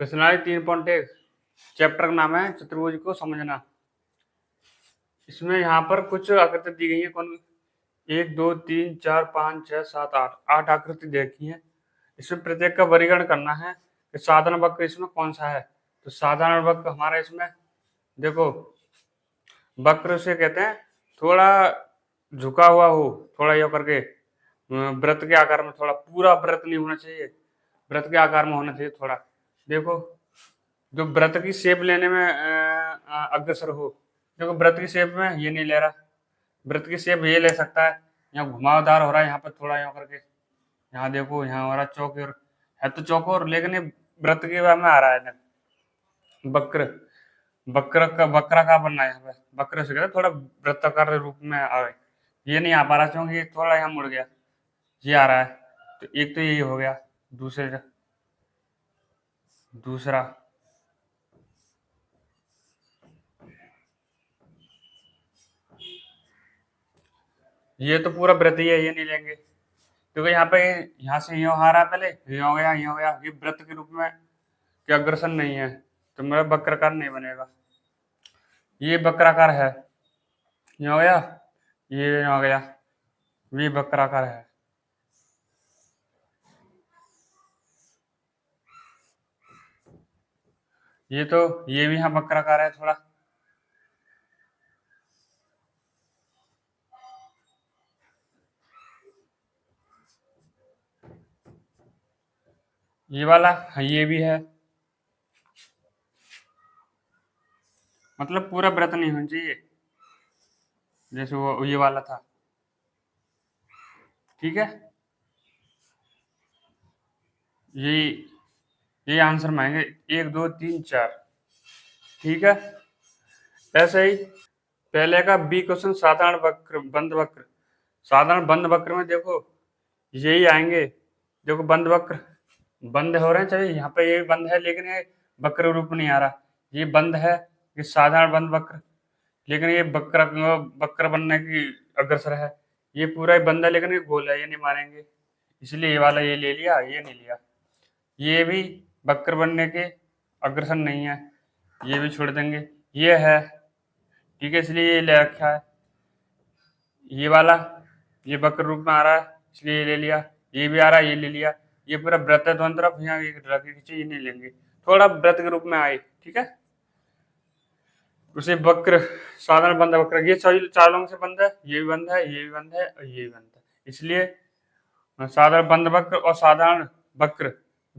प्रश्नावली 3.1 चैप्टर का नाम है चतुर्भुज को समझना। इसमें यहाँ पर कुछ आकृति दी गई है। कौन 1 2 3 4 5 6 7 8 आकृति देखी है। इसमें प्रत्येक का वर्गीकरण करना है कि साधारण वक्र इसमें कौन सा है। तो साधारण वक्र हमारा इसमें देखो, वक्र से कहते हैं थोड़ा झुका हुआ हो, थोड़ा ये करके वृत्त के आकार में, थोड़ा पूरा वृत्त नहीं होना चाहिए, वृत्त के आकार में होना चाहिए थोड़ा। देखो जो व्रत की शेप लेने में अग्रसर हो। देखो व्रत की शेप में ये नहीं ले रहा, व्रत की शेप ये ले सकता है। यहाँ घुमावदार हो रहा है, यहाँ पर थोड़ा यहाँ करके, यहाँ देखो यहाँ हो रहा चौकोर है, तो चौकोर, लेकिन ये व्रत के में आ रहा है वक्र। वक्र का बनना है यहाँ पे, वक्र से कहते थोड़ा वृत्ताकार रूप में आवे। ये नहीं आ पा रहा क्योंकि ये थोड़ा यहाँ मुड़ गया, ये आ रहा है। तो एक तो यही हो गया। दूसरा ये तो पूरा व्रत ही है, ये नहीं लेंगे क्योंकि यहाँ पे यहाँ से यो आ रहा है, पहले यो हो गया, यो हो गया, ये व्रत के रूप में कि अग्रसर नहीं है, तो मेरा वक्राकार नहीं बनेगा। ये वक्राकार है, ये हो गया, ये हो गया, ये वक्राकार है। ये तो ये भी यहाँ वक्राकार है थोड़ा। ये वाला ये भी है, मतलब पूरा व्रत नहीं होना चाहिए, जैसे वो ये वाला था। ठीक है, ये आंसर मांगे 1 2 3 4। ठीक है, ऐसे ही पहले का बी क्वेश्चन साधारण वक्र बंद वक्र। साधारण बंद वक्र में देखो यही आएंगे। देखो बंद वक्र बंद हो रहे हैं, चाहिए यहाँ पे ये बंद है लेकिन ये वक्र रूप नहीं आ रहा। ये बंद है, ये साधारण बंद वक्र, लेकिन ये वक्र बनने की अग्रसर है। ये पूरा ही बंद है लेकिन ये गोल है, ये नहीं मानेंगे, इसलिए ये वाला ये ले लिया, ये नहीं लिया। ये भी वक्र बनने के अग्रसर नहीं है, ये भी छोड़ देंगे। ये है, ठीक है, इसलिए ये ले रखा है। ये वाला ये वक्र रूप में आ रहा है, इसलिए ये ले लिया। ये भी आ रहा है, ये ले लिया। ये पूरा वृत्त है दोनों तरफ, यहाँ खींचे, ये नहीं लेंगे, थोड़ा वृत्त के रूप में आए। ठीक है, उसे वक्र साधारण बंद वक्र, ये चारों से बंद है, ये भी बंद है, ये भी बंद है और ये भी बंद है, इसलिए साधारण बंद वक्र और साधारण वक्र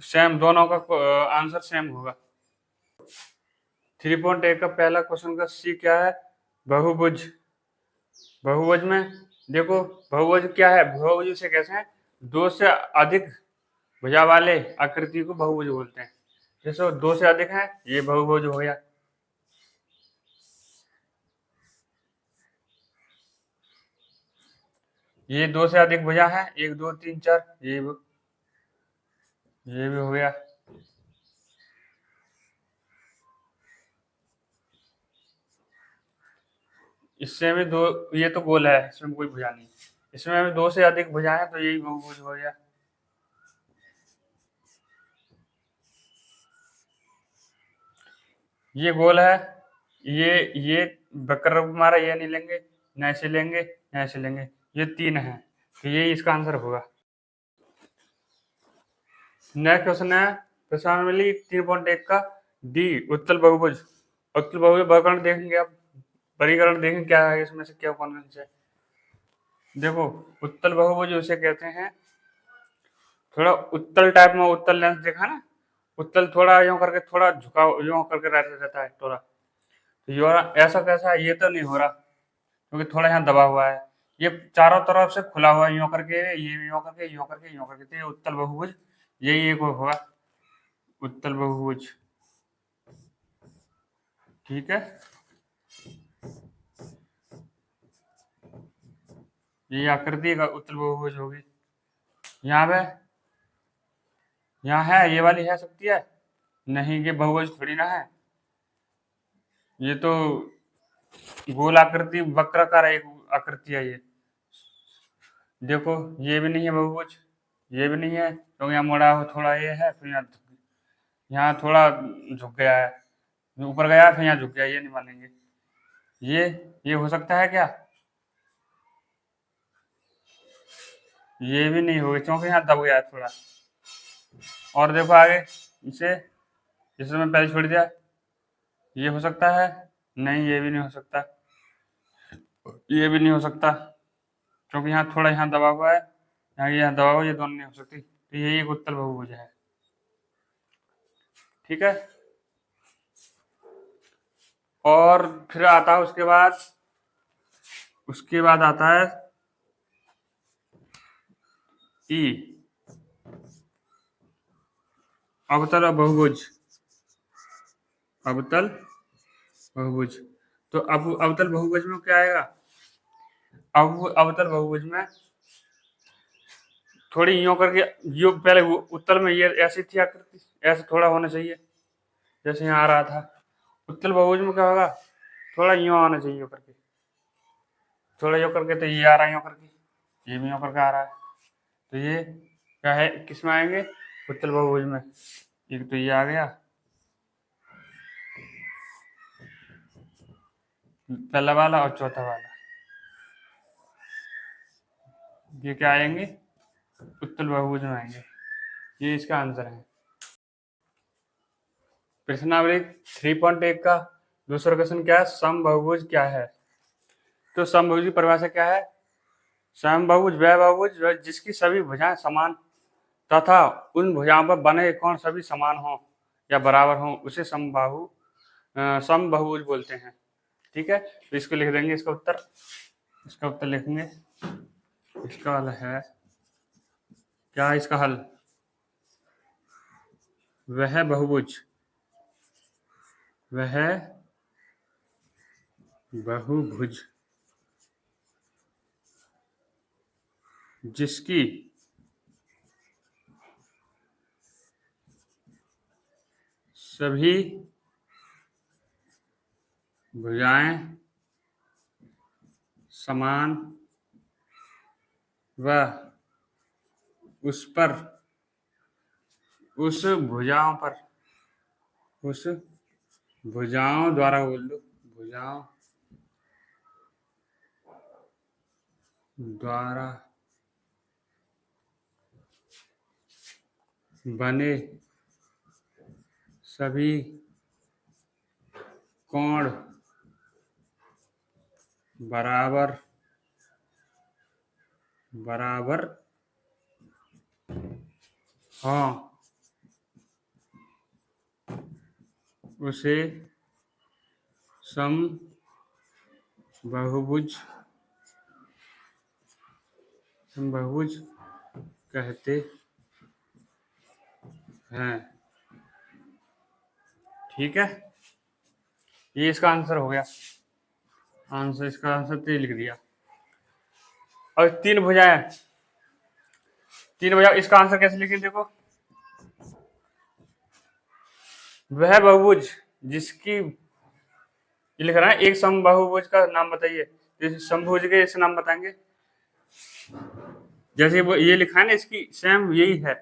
सेम, दोनों का आंसर सेम होगा। 3.1 का पहला क्वेश्चन का सी क्या है, बहुभुज। बहुभुज में देखो, बहुभुज क्या है, बहुभुज से कैसे हैं, दो से अधिक भुजा वाले आकृति को बहुभुज बोलते हैं। जैसे दो से अधिक है, ये बहुभुज हो गया। ये दो से अधिक भुजा है, 1 2 3 4, ये भी हो गया। इससे भी दो, ये तो गोल है, इसमें कोई भुजा नहीं, इसमें भी दो से अधिक भुजा है, तो यही बहुभुज हो गया। ये गोल है, ये वक्र हमारा, ये नहीं लेंगे, न ऐसे लेंगे न ऐसे लेंगे, ये 3 है, तो ये इसका आंसर होगा। नेक्स्ट क्वेश्चन है प्रश्नावली 3.1 का डी उत्तल बहुभुज। उत्तल बहुभुज वर्गीकरण देखेंगे आप, वर्गीकरण देखेंगे क्या है इसमें से, क्या कौन से। देखो उत्तल बहुभुज उसे कहते हैं, थोड़ा उत्तल टाइप में, उत्तल लेंस देखा ना, उत्तल थोड़ा यूं करके, थोड़ा झुका यूं करके रहता है थोड़ा, तो ये ऐसा कैसा है, ये तो नहीं हो रहा क्योंकि थोड़ा यहाँ दबा हुआ है। ये चारों तरफ से खुला हुआ है, यूं करके, ये यूं करके, यूं करके, यूं करके, तो ये उत्तल बहुभुज, यही एक होगा उत्तल बहुभुज। ठीक है, ये आकृति का उत्तल बहुभुज होगी। यहाँ पे यहाँ है, ये वाली है सकती है नहीं, ये बहुभुज थोड़ी ना है, ये तो गोल आकृति वक्राकार एक आकृति है। ये देखो ये भी नहीं है बहुभुज, ये भी नहीं है क्योंकि यहाँ मोड़ा हो थोड़ा, ये है, फिर यहाँ यहाँ थोड़ा झुक गया है, ऊपर गया फिर यहाँ झुक गया, ये नहीं मानेंगे। ये ये हो सकता है क्या? ये भी नहीं होगा क्योंकि यहाँ दब गया है थोड़ा। और देखो आगे इसे, जिसे मैं पहले छोड़ दिया, ये हो सकता है? नहीं, ये भी नहीं हो सकता, ये भी नहीं हो सकता, क्योंकि यहाँ थोड़ा यहाँ दबा हुआ है, यहाँ दबा हुआ, ये दोनों नहीं हो सकती, तो ये एक उत्तल बहुभुज है। ठीक है। और फिर आता है उसके बाद आता है ई, अवतल बहुभुज। अवतल बहुभुज, तो अब अवतल बहुभुज में क्या आएगा? अब अवतल बहुभुज में थोड़ी यूं करके, यो पहले उत्तल में ये ऐसी थी आकृति, ऐसे थोड़ा होना चाहिए जैसे यहाँ आ रहा था। उत्तल बहुभुज में क्या होगा? थोड़ा यूं आना चाहिए, यूं करके, थोड़ा यूं करके, तो ये आ रहा है यूं करके, ये भी यूं करके आ रहा है, तो ये क्या है, किस में आएंगे? उत्तल बहुभुज में। एक तो ये आ गया, पहला वाला और चौथा वाला, ये क्या आएंगे? उत्तल बहुभुज में आएंगे। ये इसका आंसर है। प्रश्नावली 3.1 का दूसरा क्वेश्चन क्या है? समबहुभुज क्या है? तो समबहुभुज की परिभाषा क्या है? समबहुभुज वह बहुभुज जिसकी सभी भुजाएं समान तथा उन भुजाओं पर बने कोण सभी समान हो या बराबर हो, उसे समबहुभुज बोलते हैं। ठीक है, तो इसको लिख देंगे, इसका उत्तर लिखेंगे। इसका हल है क्या? इसका हल, वह बहुभुज जिसकी सभी भुजाएं समान व उस भुजाओं द्वारा बोल दो, भुजाओं द्वारा बने सभी कोण बराबर हों, उसे समबहुभुज कहते हैं। ठीक है, ये इसका आंसर हो गया। इसका आंसर 3 लिख दिया। और तीन भुजाएं, इसका आंसर कैसे लिखें? देखो, वह बहुभुज जिसकी, ये लिख रहा है, एक समबाहुभुज का नाम बताइए। जैसे समभुज के ऐसे नाम बताएंगे, जैसे वो ये लिखा है ना, इसकी सेम यही है।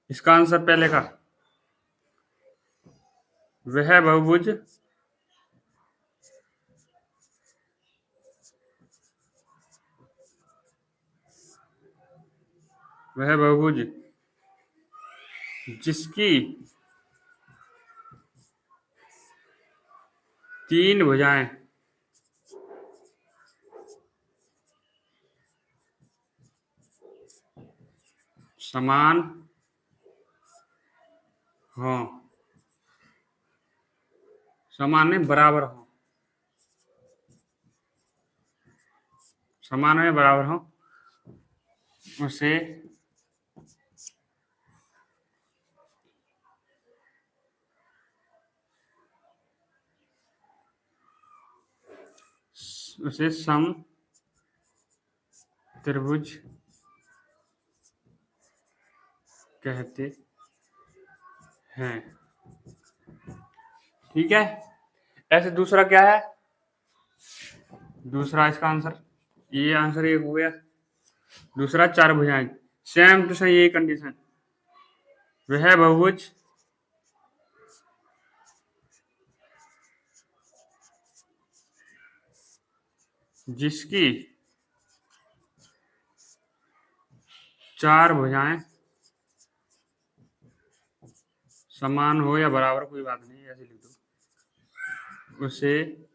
इसका आंसर पहले का, वह बहुभुज जिसकी तीन भुजाएं समान हो, समान में बराबर हो, समान में बराबर हो, उसे सम त्रिभुज कहते हैं। ठीक है, ऐसे दूसरा क्या है? दूसरा इसका आंसर, ये आंसर एक हो गया। दूसरा चार भुजाएं, सेम टू सेम यही कंडीशन। वह बहुभुज जिसकी चार भुजाएं समान हो या बराबर, कोई बात नहीं, ऐसे लिख दो, उसे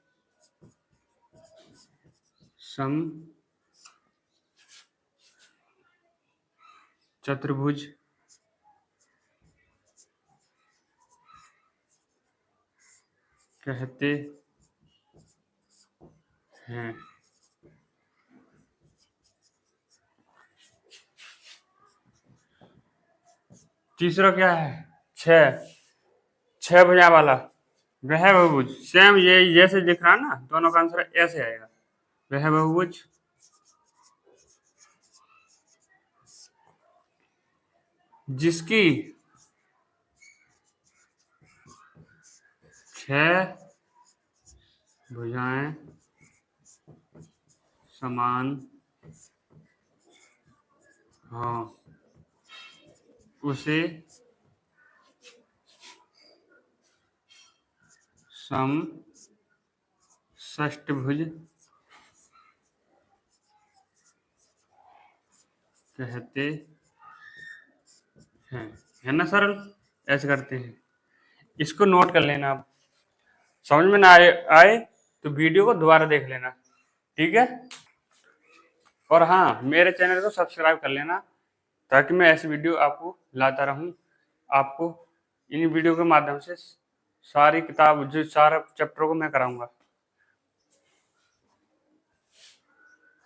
सम चतुर्भुज कहते हैं। तीसरा क्या है, छह भुजा वाला वह बहुभुज, सेम ये जैसे दिख रहा ना, दोनों का आंसर ऐसे आएगा। वह बहुभुज जिसकी छह भुजाएं समान हाँ, उसे समषष्टभुज कहते हैं। है ना सरल, ऐसे करते हैं। इसको नोट कर लेना, आप समझ में ना आए तो वीडियो को दोबारा देख लेना, ठीक है। और हाँ, मेरे चैनल को सब्सक्राइब कर लेना ताकि मैं ऐसी वीडियो आपको लाता रहूं। आपको इन वीडियो के माध्यम से सारी किताब जो सारा चैप्टर को मैं कराऊंगा।